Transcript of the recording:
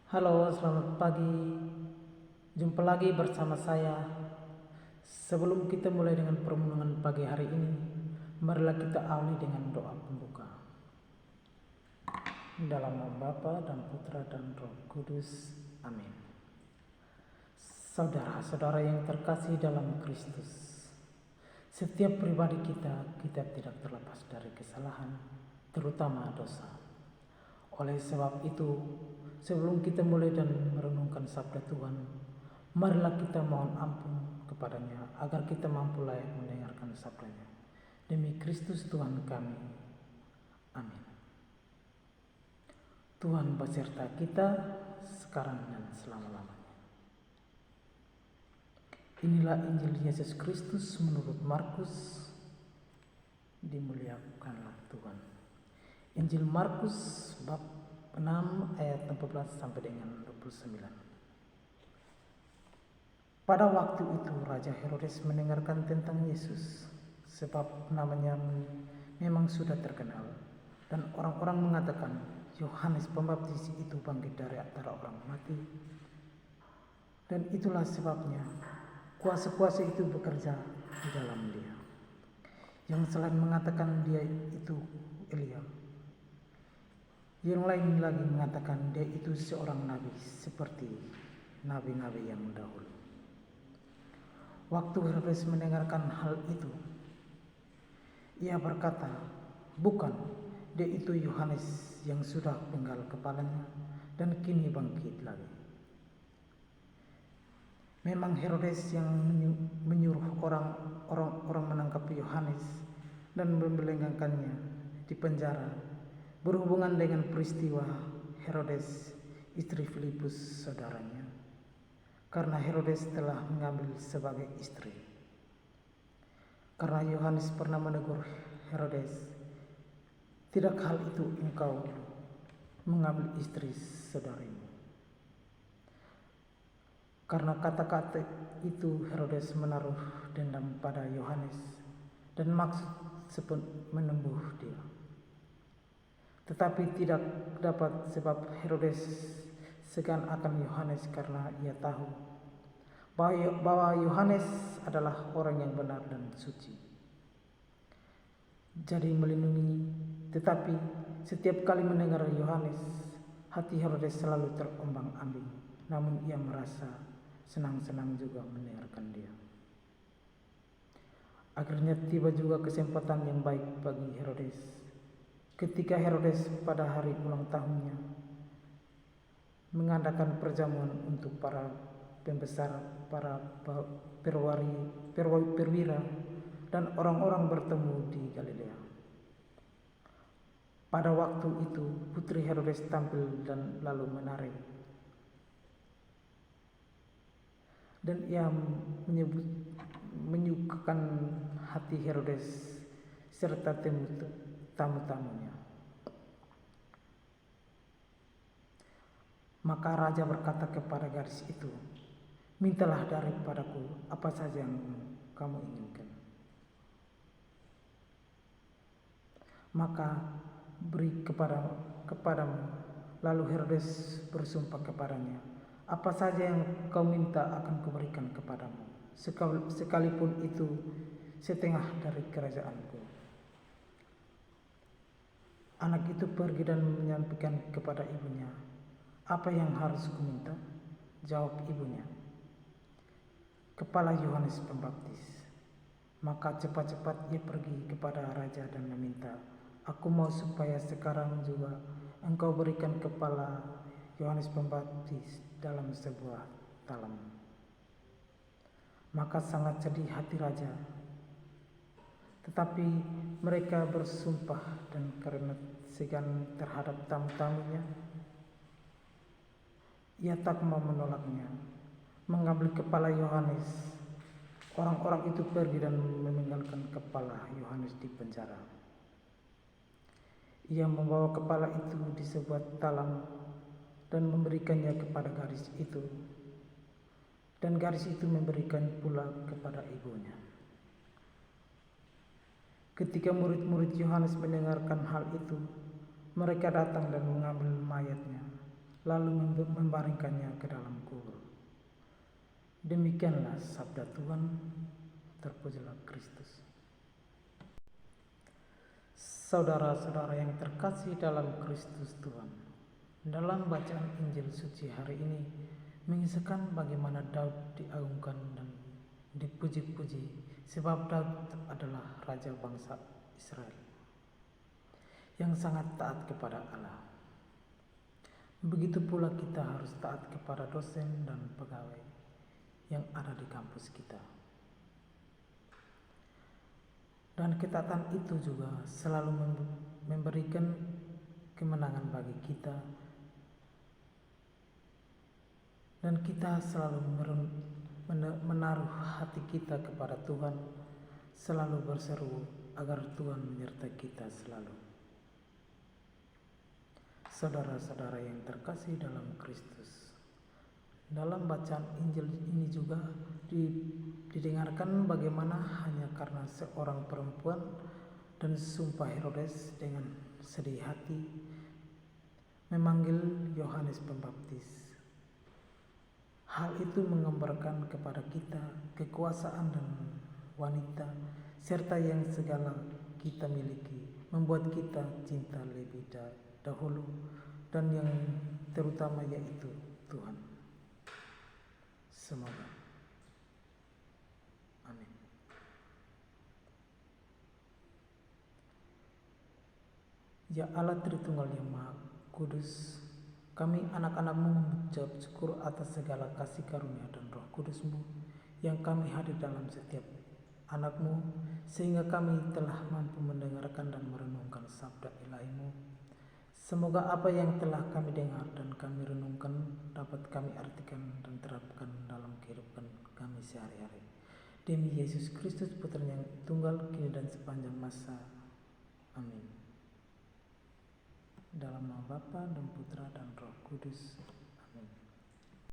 Halo, selamat pagi. Jumpa lagi bersama saya. Sebelum kita mulai dengan permenungan pagi hari ini, marilah kita awali dengan doa pembuka. Dalam nama Bapa dan Putra dan Roh Kudus. Amin. Saudara-saudara yang terkasih dalam Kristus, setiap pribadi kita tidak terlepas dari kesalahan, terutama dosa. Oleh sebab itu, sebelum kita mulai dan merenungkan sabda Tuhan, marilah kita mohon ampun kepadanya agar kita mampu layak mendengarkan sabdanya. Demi Kristus Tuhan kami. Amin. Tuhan beserta kita sekarang dan selama-lamanya. Inilah Injil Yesus Kristus menurut Markus. Dimuliakanlah Tuhan. Injil Markus bab 6 ayat 14 sampai dengan 29. Pada waktu itu Raja Herodes mendengarkan tentang Yesus, sebab namanya memang sudah terkenal, dan orang-orang mengatakan Yohanes Pembaptis itu bangkit dari antara orang mati. Dan itulah sebabnya kuasa-kuasa itu bekerja di dalam dia. Yang selain mengatakan dia itu Elia, yang lain lagi mengatakan dia itu seorang nabi seperti nabi-nabi yang dahulu. Waktu Herodes mendengarkan hal itu, ia berkata, bukan, dia itu Yohanes yang sudah penggal kepalanya dan kini bangkit lagi. Memang Herodes yang menyuruh orang menangkap Yohanes dan membelenggankannya di penjara berhubungan dengan peristiwa Herodes istri Filipus saudaranya, karena Herodes telah mengambil sebagai istri. Karena Yohanes pernah menegur Herodes, tidak hal itu engkau mengambil istri saudarimu. Karena kata-kata itu Herodes menaruh dendam pada Yohanes dan maksud menembuh dia. Tetapi tidak dapat, sebab Herodes segan akan Yohanes karena ia tahu bahwa Yohanes adalah orang yang benar dan suci. Jadi melindungi, tetapi setiap kali mendengar Yohanes, hati Herodes selalu terombang-ambing, namun ia merasa senang-senang juga mendengarkan dia. Akhirnya tiba juga kesempatan yang baik bagi Herodes. Ketika Herodes pada hari ulang tahunnya mengadakan perjamuan untuk para pembesar, para perwira dan orang-orang bertemu di Galilea. Pada waktu itu putri Herodes tampil dan lalu menari. Dan ia menyukakan hati Herodes serta tamu-tamunya. Maka raja berkata kepada gadis itu, mintalah daripadaku apa saja yang kamu inginkan, maka beri kepadamu. Lalu Herodes bersumpah kepadanya, apa saja yang kau minta akan kuberikan kepadamu, sekalipun itu setengah dari kerajaanku. Anak itu pergi dan menyampaikan kepada ibunya, apa yang harus kuminta? Jawab ibunya, kepala Yohanes Pembaptis. Maka cepat-cepat ia pergi kepada raja dan meminta, aku mau supaya sekarang juga engkau berikan kepala Yohanes Pembaptis dalam sebuah talam. Maka sangat sedih hati raja. Tetapi mereka bersumpah, dan karena segan terhadap tamu-tamunya, ia tak mau menolaknya. Mengambil kepala Yohanes, orang-orang itu pergi dan meninggalkan kepala Yohanes di penjara. Ia membawa kepala itu di sebuah talam dan memberikannya kepada gadis itu, dan gadis itu memberikan pula kepada ibunya. Ketika murid-murid Yohanes mendengarkan hal itu, mereka datang dan mengambil mayatnya, lalu membaringkannya ke dalam kubur. Demikianlah sabda Tuhan, terpujilah Kristus. Saudara-saudara yang terkasih dalam Kristus Tuhan, dalam bacaan Injil suci hari ini mengisahkan bagaimana Daud diagungkan dan dipuji-puji sebab Daud adalah raja bangsa Israel yang sangat taat kepada Allah. Begitu pula kita harus taat kepada dosen dan pegawai yang ada di kampus kita. Dan ketaatan itu juga selalu memberikan kemenangan bagi kita. Dan kita selalu menaruh hati kita kepada Tuhan, selalu berseru agar Tuhan menyertai kita selalu. Saudara-saudara yang terkasih dalam Kristus, dalam bacaan Injil ini juga didengarkan bagaimana hanya karena seorang perempuan dan sumpah Herodes dengan sedih hati memanggil Yohanes Pembaptis. Hal itu menggambarkan kepada kita kekuasaan dan wanita serta yang segala kita miliki, membuat kita cinta lebih dahulu dan yang terutama yaitu Tuhan. Semoga. Amin. Ya Allah Tritunggal yang Maha Kudus, kami anak-anak-Mu mengucap syukur atas segala kasih karunia dan Roh Kudus-Mu yang kami hadir dalam setiap anak-Mu, sehingga kami telah mampu mendengarkan dan merenungkan sabda ilahi-Mu. Semoga apa yang telah kami dengar dan kami renungkan dapat kami artikan dan terapkan dalam kehidupan kami sehari-hari. Demi Yesus Kristus Putranya yang tunggal, kini dan sepanjang masa. Amin. Dalam nama Bapa dan Putra dan Roh Kudus.